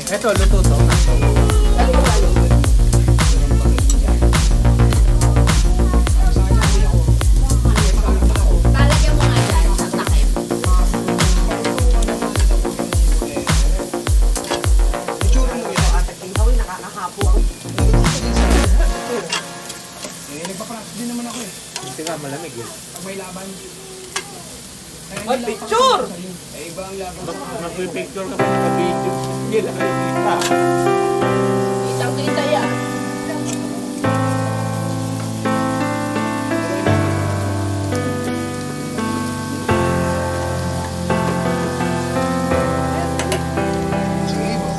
Ito, luto to. Talagyan mo nga dyan sa takip. Itsura mo yun, ate. Tinghaw, nakakahapon. Nagpapractice din naman ako eh. Hindi nga, malamig eh. Pag may laban. Ay, picture! Eh, iba ang laban. Mag-picture ka pa ng video. Hindi lang kayo kita. Isang tita yan. Sige, boss.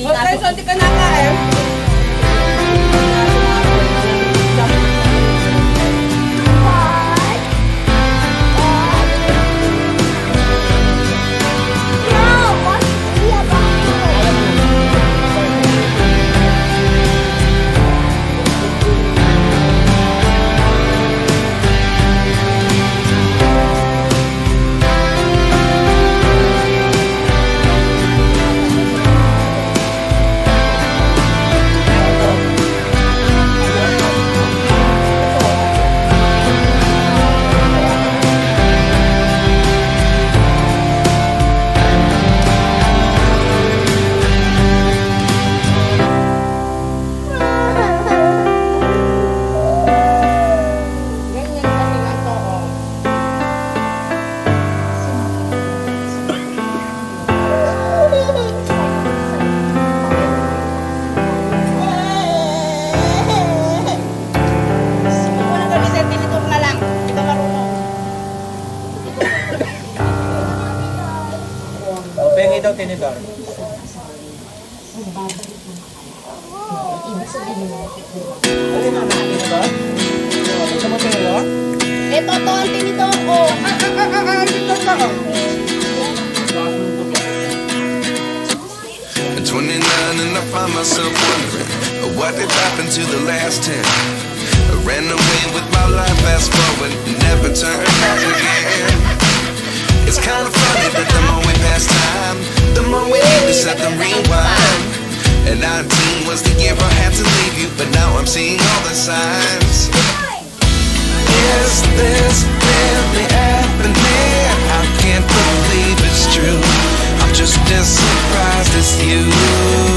Okay, so di ka na nga eh. Edgar. Alin na natin ba? Sa Mateo? Ito to, ang tinito ko. Ito ka. At 29 and I find myself wondering what did happen to the last 10. I ran away with my life, fast forward, never turn back again. It's kind of funny that the more we pass time, the more we need to set the rewind. And 19 was the year I had to leave you, but now I'm seeing all the signs. Is this really happening? I can't believe it's true. I'm just as surprised as you.